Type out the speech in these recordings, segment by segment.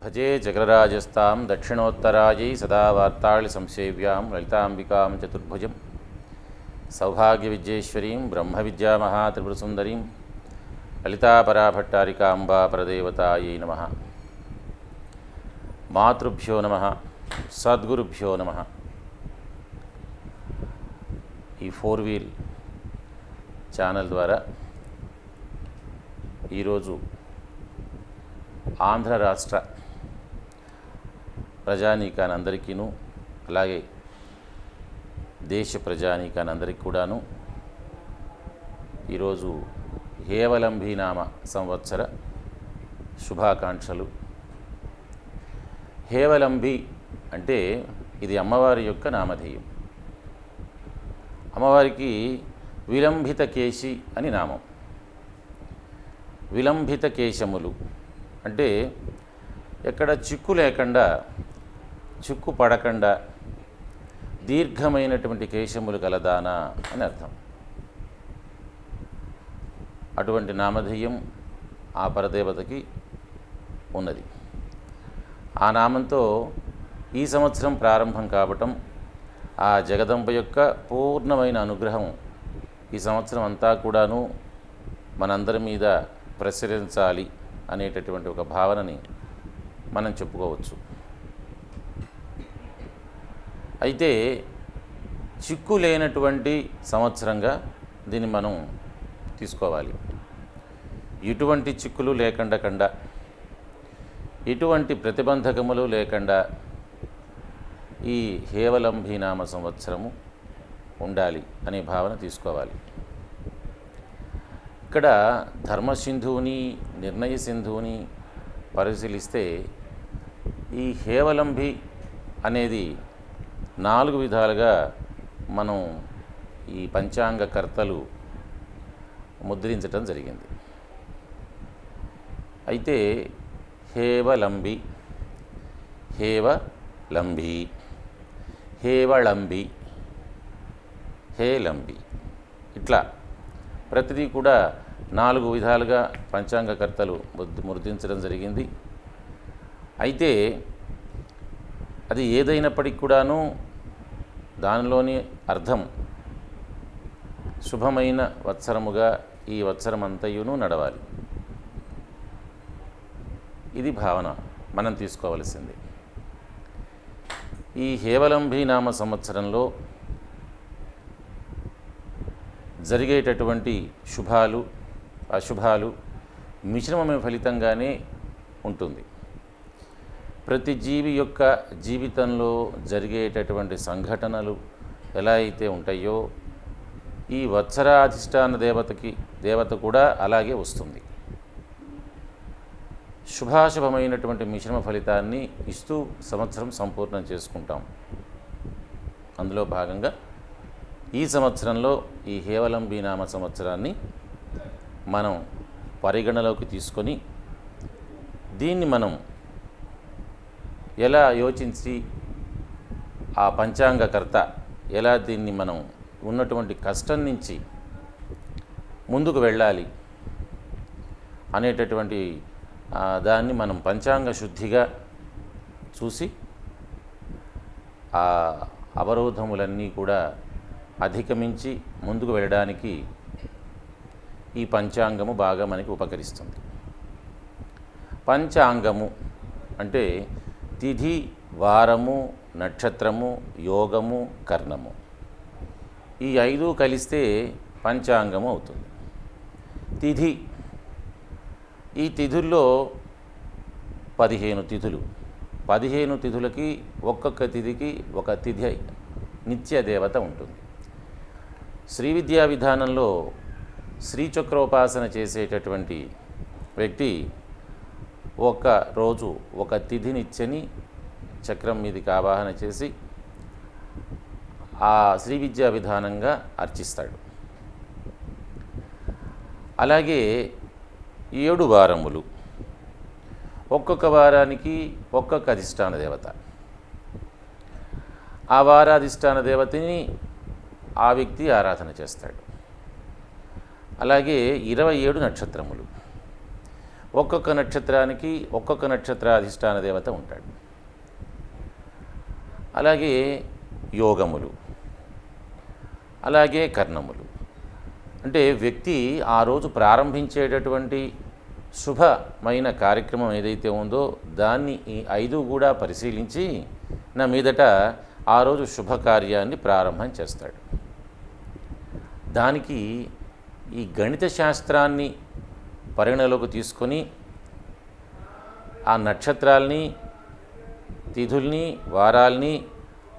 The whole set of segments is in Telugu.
భజే జగరాజస్తాం దక్షిణోత్తరాయై సదా వార్తాళి సంసేవ్యాం లలితాంబికాం చతుర్భుజం సౌభాగ్య విద్యేశ్వరీం బ్రహ్మ విద్యా మహాత్రిపురసుందరీం లలితాపరాభట్టారికాంబా పరదేవతాయై నమః. మాతృభ్యో నమః, సద్గురుభ్యో నమః. ఈ 4 వీల్ ఛానల్ ద్వారా ఈరోజు ఆంధ్ర రాష్ట్ర ప్రజానీకానందరికీను అలాగే దేశ ప్రజానీకానందరికీ కూడాను ఈరోజు హేవలంబీనామ సంవత్సర శుభాకాంక్షలు. హేవలంబి అంటే ఇది అమ్మవారి యొక్క నామధేయం. అమ్మవారికి విలంబిత కేశి అని నామం. విలంబిత కేశములు అంటే ఎక్కడ చిక్కు లేకుండా, చిక్కు పడకుండా దీర్ఘమైనటువంటి కేశములు కలదానా అని అర్థం. అటువంటి నామధేయం ఆ పరదేవతకి ఉన్నది. ఆ నామంతో ఈ సంవత్సరం ప్రారంభం కావటం, ఆ జగదంబ యొక్క పూర్ణమైన అనుగ్రహం ఈ సంవత్సరం అంతా కూడాను మనందరి మీద ప్రసరించాలి అనేటటువంటి ఒక భావనని మనం చెప్పుకోవచ్చు. అయితే చిక్కు లేనటువంటి సంవత్సరంగా దీన్ని మనం తీసుకోవాలి. ఎటువంటి చిక్కులు లేకుండా, ఎటువంటి ప్రతిబంధకములు లేకుండా ఈ హేవలంబీనామ సంవత్సరము ఉండాలి అనే భావన తీసుకోవాలి. ఇక్కడ ధర్మసింధువుని, నిర్ణయ సింధువుని పరిశీలిస్తే ఈ హేవలంబి అనేది 4 విధాలుగా మనం ఈ పంచాంగకర్తలు ముద్రించటం జరిగింది. అయితే హేవలంబి, హేవలంబి, హేవళంబి, హేలంబి, ఇట్లా ప్రతిదీ కూడా 4 విధాలుగా పంచాంగకర్తలు ముద్రించడం జరిగింది. అయితే అది ఏదైనప్పటికీ కూడాను దానిలోని అర్థం శుభమైన వత్సరముగా ఈ వత్సరమంతయును నడవాలి. ఇది భావన మనం తీసుకోవలసింది. ఈ హేవలంబీనామ సంవత్సరంలో జరిగేటటువంటి శుభాలు అశుభాలు మిశ్రమమైన ఫలితంగానే ఉంటుంది. ప్రతి జీవి యొక్క జీవితంలో జరిగేటటువంటి సంఘటనలు ఎలా అయితే ఉంటాయో ఈ వత్సరాధిష్టాన దేవత కూడా అలాగే వస్తుంది. శుభాశుభమైనటువంటి మిశ్రమ ఫలితాన్ని ఇస్తూ సంవత్సరం సంపూర్ణం చేసుకుంటాం. అందులో భాగంగా ఈ సంవత్సరంలో ఈ హేవలంబీనామ సంవత్సరాన్ని మనం పరిగణలోకి తీసుకొని దీన్ని మనం ఎలా యోచించి ఆ పంచాంగకర్త ఎలా దీన్ని మనం ఉన్నటువంటి కష్టం నుంచి ముందుకు వెళ్ళాలి అనేటటువంటి దాన్ని మనం పంచాంగ శుద్ధిగా చూసి ఆ అవరోధములన్నీ కూడా అధిగమించి ముందుకు వెళ్ళడానికి ఈ పంచాంగము బాగా మనకి ఉపకరిస్తుంది. పంచాంగము అంటే తిథి, వారము, నక్షత్రము, యోగము, కర్ణము, ఈ 5 కలిస్తే పంచాంగము అవుతుంది. తిథి, ఈ తిథుల్లో 15 తిథులు. 15 తిథులకి ఒక్కొక్క తిథికి ఒక తిథి నిత్య దేవత ఉంటుంది. శ్రీ విద్యా విధానంలో శ్రీచక్రోపాసన చేసేటటువంటి వ్యక్తి ఒక రోజు ఒక తిథినిచ్చని చక్రం మీదకి ఆవాహన చేసి ఆ శ్రీ విద్యా విధానంగా అర్చిస్తాడు. అలాగే 7 వారములు, ఒక్కొక్క వారానికి ఒక్కొక్క అధిష్టాన దేవత. ఆ వారాధిష్టాన దేవతని ఆ వ్యక్తి ఆరాధన చేస్తాడు. అలాగే 27 నక్షత్రములు, ఒక్కొక్క నక్షత్రానికి ఒక్కొక్క నక్షత్రాధిష్టాన దేవత ఉంటాడు. అలాగే యోగములు, అలాగే కర్ణములు. అంటే వ్యక్తి ఆ రోజు ప్రారంభించేటటువంటి శుభమైన కార్యక్రమం ఏదైతే ఉందో దాన్ని ఈ 5 కూడా పరిశీలించి నా మీదట ఆ రోజు శుభకార్యాన్ని ప్రారంభం చేస్తాడు. దానికి ఈ గణిత శాస్త్రాన్ని పరిగణలోకి తీసుకొని ఆ నక్షత్రాల్ని, తిథుల్ని, వారాల్ని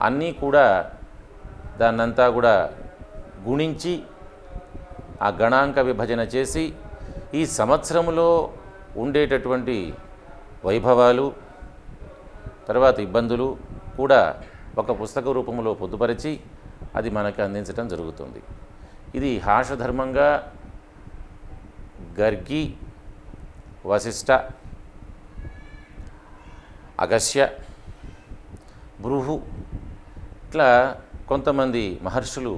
అన్నీ కూడా దాన్నంతా కూడా గుణించి ఆ గణాంక విభజన చేసి ఈ సంవత్సరంలో ఉండేటటువంటి వైభవాలు, తర్వాత ఇబ్బందులు కూడా ఒక పుస్తక రూపంలో పొందుపరిచి అది మనకు అందించడం జరుగుతుంది. ఇది హాషధర్మంగా గర్గి, వశిష్ఠ, అగస్య, బృహు ఇట్లా కొంతమంది మహర్షులు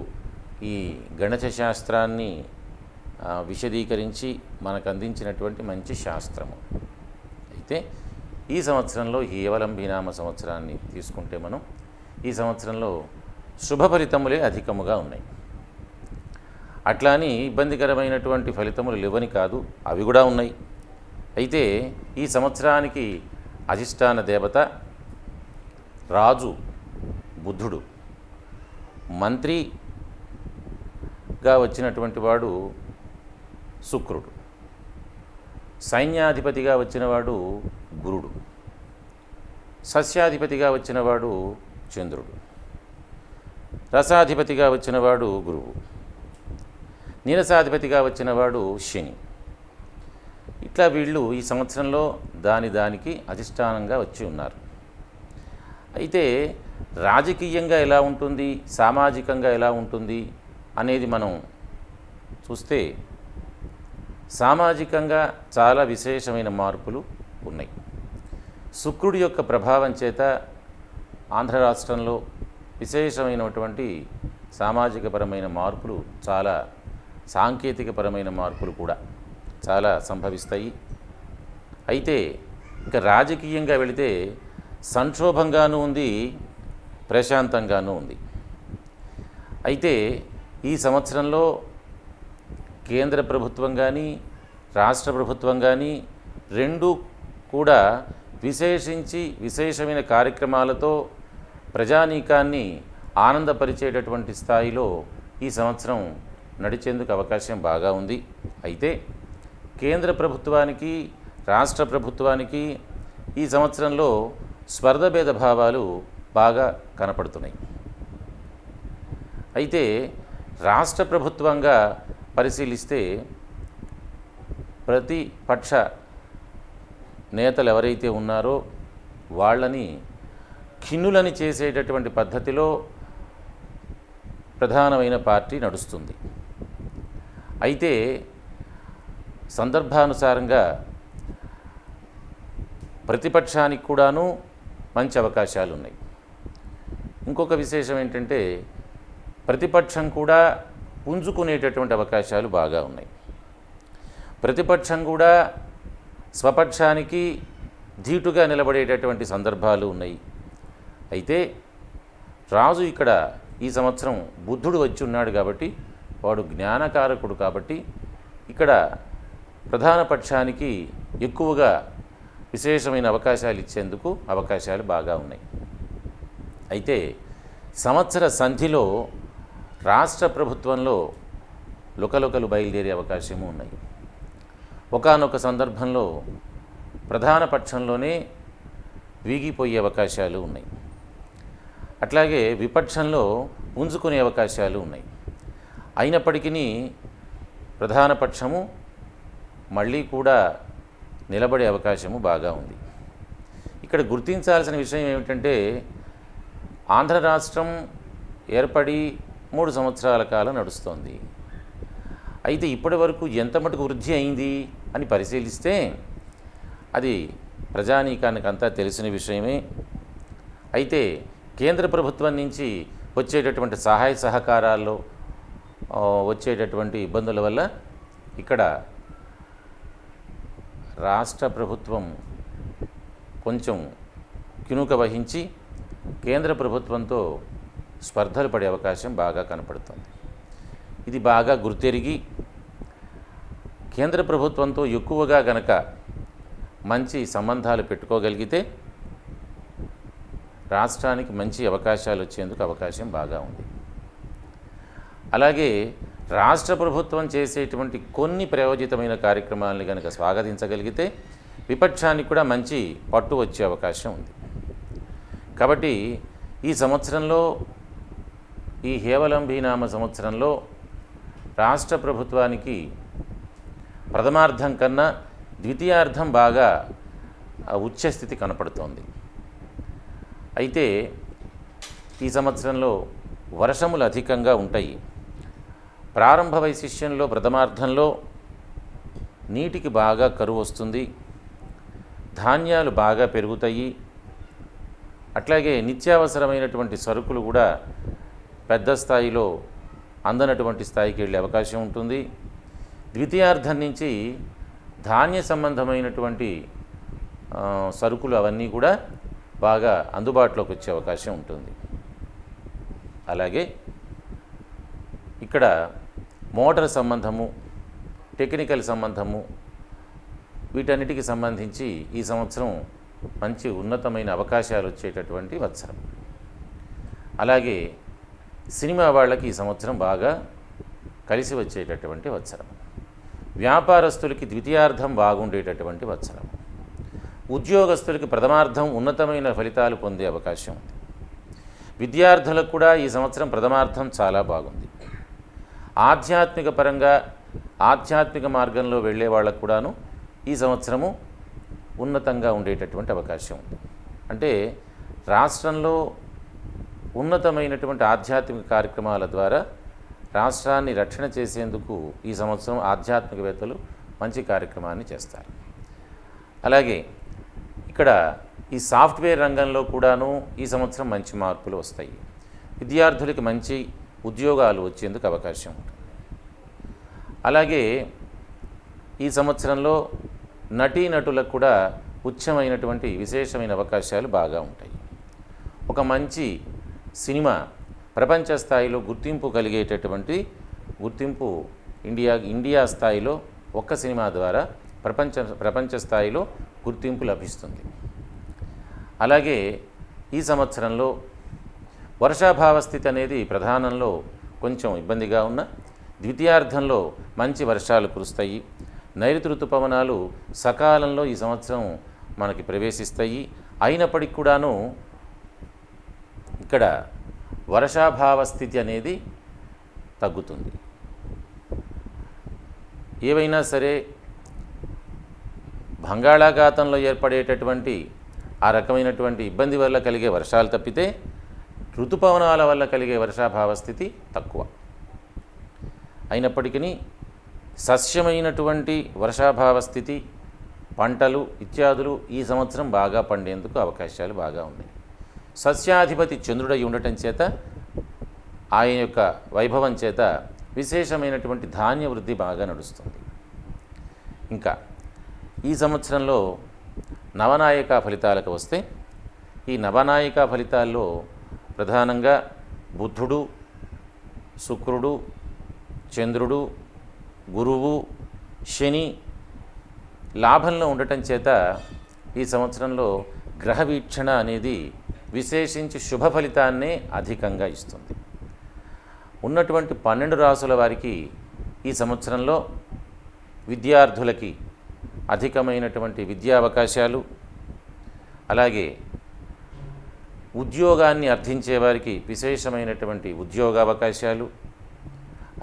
ఈ గణిత శాస్త్రాన్ని విశదీకరించి మనకు అందించినటువంటి మంచి శాస్త్రము. అయితే ఈ సంవత్సరంలో హేవలంబినామ సంవత్సరాన్ని తీసుకుంటే మనం ఈ సంవత్సరంలో శుభ ఫలితములే అధికముగా ఉన్నాయి. అట్లా అని ఇబ్బందికరమైనటువంటి ఫలితములు లేవని కాదు, అవి కూడా ఉన్నాయి. అయితే ఈ సంవత్సరానికి అధిష్టాన దేవత రాజు బుద్ధుడు, మంత్రిగా వచ్చినటువంటి వాడు శుక్రుడు, సైన్యాధిపతిగా వచ్చినవాడు గురుడు, సస్యాధిపతిగా వచ్చినవాడు చంద్రుడు, రసాధిపతిగా వచ్చినవాడు గురువు, నీరసాధిపతిగా వచ్చినవాడు శని. ఇట్లా వీళ్ళు ఈ సంవత్సరంలో దానికి అధిష్టానంగా వచ్చి ఉన్నారు. అయితే రాజకీయంగా ఎలా ఉంటుంది, సామాజికంగా ఎలా ఉంటుంది అనేది మనం చూస్తే సామాజికంగా చాలా విశేషమైన మార్పులు ఉన్నాయి. శుక్రుడి యొక్క ప్రభావం చేత ఆంధ్ర రాష్ట్రంలో విశేషమైనటువంటి సామాజికపరమైన మార్పులు, చాలా సాంకేతికపరమైన మార్పులు కూడా చాలా సంభవిస్తాయి. అయితే ఇక రాజకీయంగా వెళితే సంక్షోభంగానూ ఉంది, ప్రశాంతంగానూ ఉంది. అయితే ఈ సంవత్సరంలో కేంద్ర ప్రభుత్వం కానీ రాష్ట్ర ప్రభుత్వం కానీ రెండు కూడా విశేషమైన కార్యక్రమాలతో ప్రజానీకాన్ని ఆనందపరిచేటటువంటి స్థాయిలో ఈ సంవత్సరం నడిచేందుకు అవకాశం బాగా ఉంది. అయితే కేంద్ర ప్రభుత్వానికి రాష్ట్ర ప్రభుత్వానికి ఈ సంవత్సరంలో స్పర్ధభేద భావాలు బాగా కనపడుతున్నాయి. అయితే రాష్ట్ర ప్రభుత్వంగా పరిశీలిస్తే ప్రతిపక్ష నేతలు ఎవరైతే ఉన్నారో వాళ్ళని ఖిన్నులని చేసేటటువంటి పద్ధతిలో ప్రధానమైన పార్టీ నడుస్తుంది. అయితే సందర్భానుసారంగా ప్రతిపక్షానికి కూడాను మంచి అవకాశాలు ఉన్నాయి. ఇంకొక విశేషం ఏంటంటే ప్రతిపక్షం కూడా పుంజుకునేటటువంటి అవకాశాలు బాగా ఉన్నాయి. ప్రతిపక్షం కూడా స్వపక్షానికి ధీటుగా నిలబడేటటువంటి సందర్భాలు ఉన్నాయి. అయితే రాజు ఇక్కడ ఈ సంవత్సరం బుద్ధుడు వచ్చి ఉన్నాడు కాబట్టి, వాడు జ్ఞానకారకుడు కాబట్టి ఇక్కడ ప్రధాన పక్షానికి ఎక్కువగా విశేషమైన అవకాశాలు ఇచ్చేందుకు అవకాశాలు బాగా ఉన్నాయి. అయితే సంవత్సర సంధిలో రాష్ట్ర ప్రభుత్వంలో లుకలుకలు బయలుదేరే అవకాశము ఉన్నాయి. ఒకానొక సందర్భంలో ప్రధాన పక్షంలోనే వీగిపోయే అవకాశాలు ఉన్నాయి. అట్లాగే విపక్షంలో పుంజుకునే అవకాశాలు ఉన్నాయి. అయినప్పటికీ ప్రధాన పక్షము మళ్ళీ కూడా నిలబడే అవకాశము బాగా ఉంది. ఇక్కడ గుర్తించాల్సిన విషయం ఏమిటంటే ఆంధ్ర రాష్ట్రం ఏర్పడి 3 సంవత్సరాల కాలం నడుస్తోంది. అయితే ఇప్పటి వరకు ఎంత మటుకు వృద్ధి అయింది అని పరిశీలిస్తే అది ప్రజానీకానికి అంతా తెలిసిన విషయమే. అయితే కేంద్ర ప్రభుత్వం నుంచి వచ్చేటటువంటి సహాయ సహకారాల్లో వచ్చేటటువంటి ఇబ్బందుల వల్ల ఇక్కడ రాష్ట్ర ప్రభుత్వం కొంచెం కినుక వహించి కేంద్ర ప్రభుత్వంతో స్పర్ధలు పడే అవకాశం బాగా కనపడుతుంది. ఇది బాగా గుర్తెరిగి కేంద్ర ప్రభుత్వంతో ఎక్కువగా గనక మంచి సంబంధాలు పెట్టుకోగలిగితే రాష్ట్రానికి మంచి అవకాశాలు వచ్చేందుకు అవకాశం బాగా ఉంది. అలాగే రాష్ట్ర ప్రభుత్వం చేసేటువంటి కొన్ని ప్రయోజితమైన కార్యక్రమాలని కనుక స్వాగతించగలిగితే విపక్షానికి కూడా మంచి పట్టు వచ్చే అవకాశం ఉంది. కాబట్టి ఈ సంవత్సరంలో, ఈ హేవలంబీనామ సంవత్సరంలో రాష్ట్ర ప్రభుత్వానికి ప్రథమార్థం కన్నా ద్వితీయార్థం బాగా ఉచ్చస్థితి కనపడుతోంది. అయితే ఈ సంవత్సరంలో వర్షములు అధికంగా ఉంటాయి. ప్రారంభ వైశిష్యంలో ప్రథమార్థంలో నీటికి బాగా కరువు వస్తుంది, ధాన్యాలు బాగా పెరుగుతాయి, అట్లాగే నిత్యావసరమైనటువంటి సరుకులు కూడా పెద్ద స్థాయిలో అందనటువంటి స్థాయికి వెళ్ళే అవకాశం ఉంటుంది. ద్వితీయార్థం నుంచి ధాన్య సంబంధమైనటువంటి సరుకులు అవన్నీ కూడా బాగా అందుబాటులోకి వచ్చే అవకాశం ఉంటుంది. అలాగే ఇక్కడ మోటార్ సంబంధము, టెక్నికల్ సంబంధము, వీటన్నిటికి సంబంధించి ఈ సంవత్సరం మంచి ఉన్నతమైన అవకాశాలు వచ్చేటటువంటి సంవత్సరం. అలాగే సినిమా వాళ్ళకి ఈ సంవత్సరం బాగా కలిసి వచ్చేటటువంటి సంవత్సరం. వ్యాపారస్తులకి ద్వితీయార్థం బాగుండేటటువంటి సంవత్సరం. ఉద్యోగస్తులకి ప్రథమార్థం ఉన్నతమైన ఫలితాలు పొందే అవకాశం ఉంది. విద్యార్థులకు కూడా ఈ సంవత్సరం ప్రథమార్థం చాలా బాగుంది. ఆధ్యాత్మిక పరంగా ఆధ్యాత్మిక మార్గంలో వెళ్ళే వాళ్ళకు కూడాను ఈ సంవత్సరము ఉన్నతంగా ఉండేటటువంటి అవకాశం ఉంది. అంటే రాష్ట్రంలో ఉన్నతమైనటువంటి ఆధ్యాత్మిక కార్యక్రమాల ద్వారా రాష్ట్రాన్ని రక్షణ చేసేందుకు ఈ సంవత్సరం ఆధ్యాత్మికవేత్తలు మంచి కార్యక్రమాన్ని చేస్తారు. అలాగే ఇక్కడ ఈ సాఫ్ట్వేర్ రంగంలో కూడాను ఈ సంవత్సరం మంచి మార్పులు వస్తాయి. విద్యార్థులకి మంచి ఉద్యోగాలు వచ్చేందుకు అవకాశం ఉంటుంది. అలాగే ఈ సంవత్సరంలో నటీనటులకు కూడా ఉచ్చమైనటువంటి విశేషమైన అవకాశాలు బాగా ఉంటాయి. ఒక మంచి సినిమా ప్రపంచ స్థాయిలో గుర్తింపు కలిగేటటువంటి గుర్తింపు ఇండియా స్థాయిలో ఒక్క సినిమా ద్వారా ప్రపంచ స్థాయిలో గుర్తింపు లభిస్తుంది. అలాగే ఈ సంవత్సరంలో వర్షాభావ స్థితి అనేది ప్రధానంలో కొంచెం ఇబ్బందిగా ఉన్న ద్వితీయార్థంలో మంచి వర్షాలు కురుస్తాయి. నైరుతి ఋతుపవనాలు సకాలంలో ఈ సంవత్సరం మనకి ప్రవేశిస్తాయి. అయినప్పటికీ కూడాను ఇక్కడ వర్షాభావ స్థితి అనేది తగ్గుతుంది. ఏవైనా సరే బంగాళాఖాతంలో ఏర్పడేటటువంటి ఆ రకమైనటువంటి ఇబ్బంది వల్ల కలిగే వర్షాలు తప్పితే ఋతుపవనాల వల్ల కలిగే వర్షాభావ స్థితి తక్కువ. అయినప్పటికీ సస్యమైనటువంటి వర్షాభావ స్థితి, పంటలు ఇత్యాదులు ఈ సంవత్సరం బాగా పండేందుకు అవకాశాలు బాగా ఉన్నాయి. సస్యాధిపతి చంద్రుడై ఉండటం చేత ఆయన యొక్క వైభవం చేత విశేషమైనటువంటి ధాన్య వృద్ధి బాగా నడుస్తుంది. ఇంకా ఈ సంవత్సరంలో నవనాయక ఫలితాలకు వస్తే ఈ నవనాయక ఫలితాల్లో ప్రధానంగా బుధుడు, శుక్రుడు, చంద్రుడు, గురువు, శని లాభంలో ఉండటం చేత ఈ సంవత్సరంలో గ్రహ వీక్షణ అనేది విశేషించి శుభ ఫలితాన్నే అధికంగా ఇస్తుంది. ఉన్నటువంటి 12 రాసుల వారికి ఈ సంవత్సరంలో విద్యార్థులకి అధికమైనటువంటి విద్యా అవకాశాలు, అలాగే ఉద్యోగాన్ని అర్థించే వారికి విశేషమైనటువంటి ఉద్యోగ అవకాశాలు,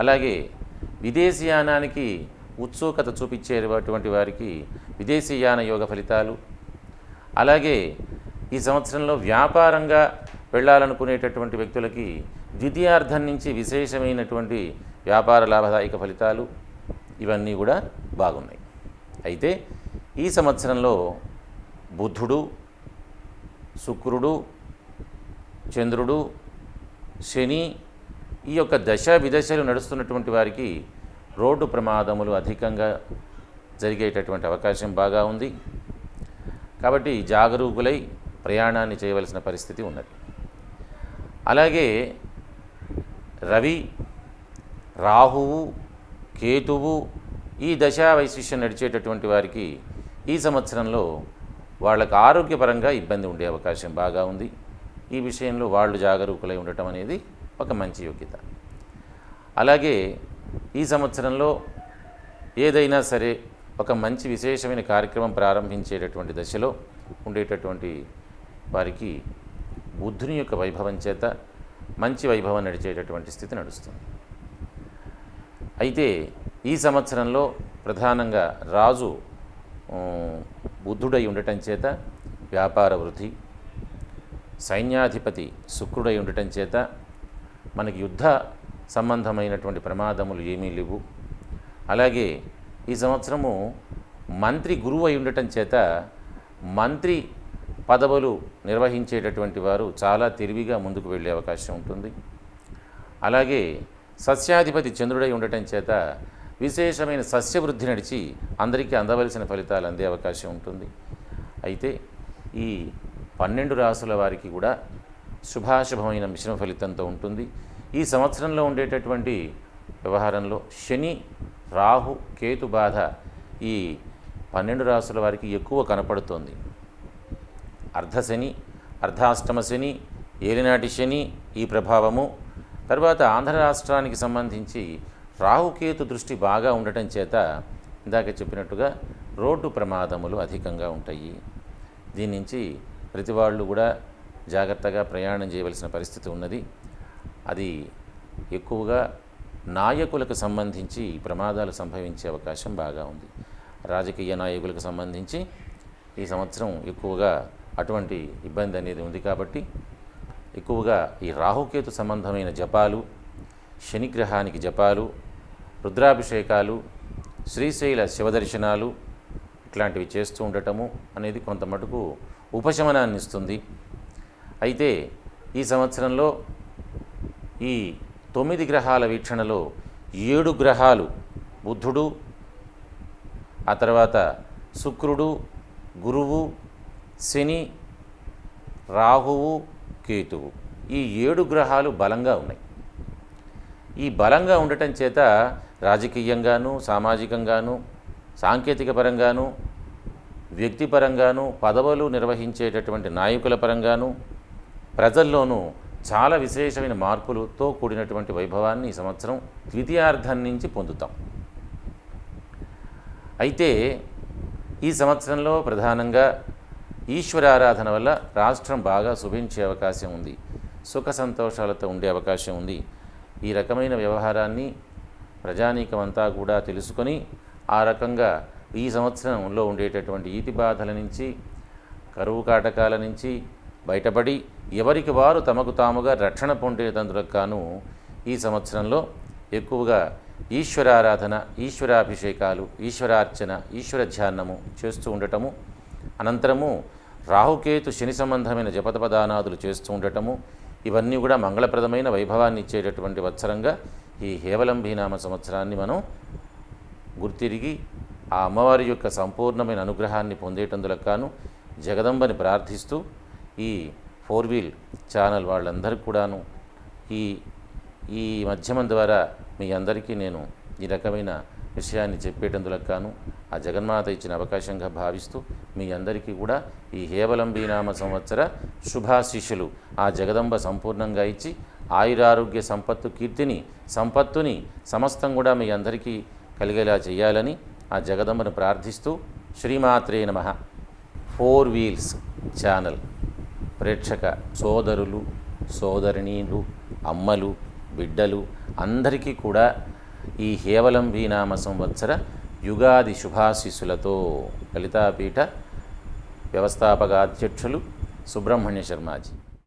అలాగే విదేశీయానానికి ఉత్సుకత చూపించేటువంటి వారికి విదేశీయాన యోగ ఫలితాలు, అలాగే ఈ సంవత్సరంలో వ్యాపారంగా వెళ్ళాలనుకునేటటువంటి వ్యక్తులకి ద్వితీయార్థం నుంచి విశేషమైనటువంటి వ్యాపార లాభదాయక ఫలితాలు ఇవన్నీ కూడా బాగున్నాయి. అయితే ఈ సంవత్సరంలో బుధుడు, శుక్రుడు, చంద్రుడు, శని ఈ యొక్క దశ విదశలు నడుస్తున్నటువంటి వారికి రోడ్డు ప్రమాదములు అధికంగా జరిగేటటువంటి అవకాశం బాగా ఉంది. కాబట్టి జాగరూకులై ప్రయాణాన్ని చేయవలసిన పరిస్థితి ఉన్నది. అలాగే రవి, రాహువు, కేతువు ఈ దశా వైశిష్యం నడిచేటటువంటి వారికి ఈ సంవత్సరంలో వాళ్ళకు ఆరోగ్యపరంగా ఇబ్బంది ఉండే అవకాశం బాగా ఉంది. ఈ విషయంలో వాళ్ళు జాగరూకులై ఉండటం అనేది ఒక మంచి యోగ్యత. అలాగే ఈ సంవత్సరంలో ఏదైనా సరే ఒక మంచి విశేషమైన కార్యక్రమం ప్రారంభించేటటువంటి దశలో ఉండేటటువంటి వారికి బుద్ధుని యొక్క వైభవం చేత మంచి వైభవం నడిచేటటువంటి స్థితి నడుస్తుంది. అయితే ఈ సంవత్సరంలో ప్రధానంగా రాజు బుద్ధుడై ఉండటం చేత వ్యాపార వృద్ధి, సైన్యాధిపతి శుక్రుడై ఉండటం చేత మనకి యుద్ధ సంబంధమైనటువంటి ప్రమాదములు ఏమీ లేవు. అలాగే ఈ సంవత్సరము మంత్రి గురువు అయి ఉండటం చేత మంత్రి పదవులు నిర్వహించేటటువంటి వారు చాలా తెలివిగా ముందుకు వెళ్ళే అవకాశం ఉంటుంది. అలాగే సస్యాధిపతి చంద్రుడై ఉండటం చేత విశేషమైన సస్యవృద్ధి నడిచి అందరికీ అందవలసిన ఫలితాలు అందే అవకాశం ఉంటుంది. అయితే ఈ 12 రాసుల వారికి కూడా శుభాశుభమైన మిశ్రమ ఫలితంతో ఉంటుంది. ఈ సంవత్సరంలో ఉండేటటువంటి వ్యవహారంలో శని, రాహు, కేతు బాధ ఈ 12 రాసుల వారికి ఎక్కువ కనపడుతోంది. అర్ధశని, అర్ధాష్టమ శని, ఏలినాటి శని ఈ ప్రభావము, తర్వాత ఆంధ్ర రాష్ట్రానికి సంబంధించి రాహుకేతు దృష్టి బాగా ఉండటం చేత ఇందాక చెప్పినట్టుగా రోడ్డు ప్రమాదములు అధికంగా ఉంటాయి. దీని నుంచి ప్రతి వాళ్ళు కూడా జాగ్రత్తగా ప్రయాణం చేయవలసిన పరిస్థితి ఉన్నది. అది ఎక్కువగా నాయకులకు సంబంధించి ప్రమాదాలు సంభవించే అవకాశం బాగా ఉంది. రాజకీయ నాయకులకు సంబంధించి ఈ సంవత్సరం ఎక్కువగా అటువంటి ఇబ్బంది అనేది ఉంది. కాబట్టి ఎక్కువగా ఈ రాహుకేతు సంబంధమైన జపాలు, శనిగ్రహానికి జపాలు, రుద్రాభిషేకాలు, శ్రీశైల శివదర్శనాలు ఇట్లాంటివి చేస్తూ ఉండటము అనేది కొంత మటుకు ఉపశమనాన్ని ఇస్తుంది. అయితే ఈ సంవత్సరంలో ఈ 9 గ్రహాల వీక్షణలో 7 గ్రహాలు బుద్ధుడు, ఆ తర్వాత శుక్రుడు, గురువు, శని, రాహువు, కేతువు ఈ 7 గ్రహాలు బలంగా ఉన్నాయి. ఈ బలంగా ఉండటం చేత రాజకీయంగాను, సామాజికంగాను, సాంకేతిక పరంగాను, వ్యక్తిపరంగాను, పదవులు నిర్వహించేటటువంటి నాయకుల పరంగాను, ప్రజల్లోనూ చాలా విశేషమైన మార్పులతో కూడినటువంటి వైభవాన్ని ఈ సంవత్సరం ద్వితీయార్థం నుంచి పొందుతాం. అయితే ఈ సంవత్సరంలో ప్రధానంగా ఈశ్వరారాధన వల్ల రాష్ట్రం బాగా శుభించే అవకాశం ఉంది. సుఖ సంతోషాలతో ఉండే అవకాశం ఉంది. ఈ రకమైన వ్యవహారాన్ని ప్రజానీకమంతా కూడా తెలుసుకొని ఆ రకంగా ఈ సంవత్సరంలో ఉండేటటువంటి ఈతి బాధల నుంచి, కరువు కాటకాల నుంచి బయటపడి ఎవరికి వారు తమకు తాముగా రక్షణ పొందేటందుకు గాను ఈ సంవత్సరంలో ఎక్కువగా ఈశ్వరారాధన, ఈశ్వరాభిషేకాలు, ఈశ్వరార్చన, ఈశ్వర ధ్యానము చేస్తూ ఉండటము, అనంతరము రాహుకేతు శని సంబంధమైన జపతపదానాదులు చేస్తూ ఉండటము, ఇవన్నీ కూడా మంగళప్రదమైన వైభవాన్ని ఇచ్చేటటువంటి వత్సరంగా ఈ హేవలంబీనామ సంవత్సరాన్ని మనం గుర్తిరిగి ఆ అమ్మవారి యొక్క సంపూర్ణమైన అనుగ్రహాన్ని పొందేటందులకు గాను జగదంబని ప్రార్థిస్తూ ఈ 4 వీల్ ఛానల్ వాళ్ళందరికీ కూడాను ఈ మాధ్యమం ద్వారా మీ అందరికీ నేను ఈ రకమైన విషయాన్ని చెప్పేటందులకు గాను ఆ జగన్మాత ఇచ్చిన అవకాశంగా భావిస్తూ మీ అందరికీ కూడా ఈ హేవలంబీనామ సంవత్సర శుభాశిష్యులు ఆ జగదంబ సంపూర్ణంగా ఇచ్చి ఆయురారోగ్య సంపత్తుని సమస్తం కూడా మీ అందరికీ కలిగేలా చేయాలని ఆ జగదంబను ప్రార్థిస్తూ శ్రీమాత్రే నమః. 4 వీల్స్ ఛానల్ ప్రేక్షక సోదరులు, సోదరిణీలు, అమ్మలు, బిడ్డలు అందరికీ కూడా ఈ హేవలంబీనామ సంవత్సర యుగాది శుభాశీస్సులతో లలితాపీఠ వ్యవస్థాపక అధ్యక్షులు సుబ్రహ్మణ్య శర్మాజీ.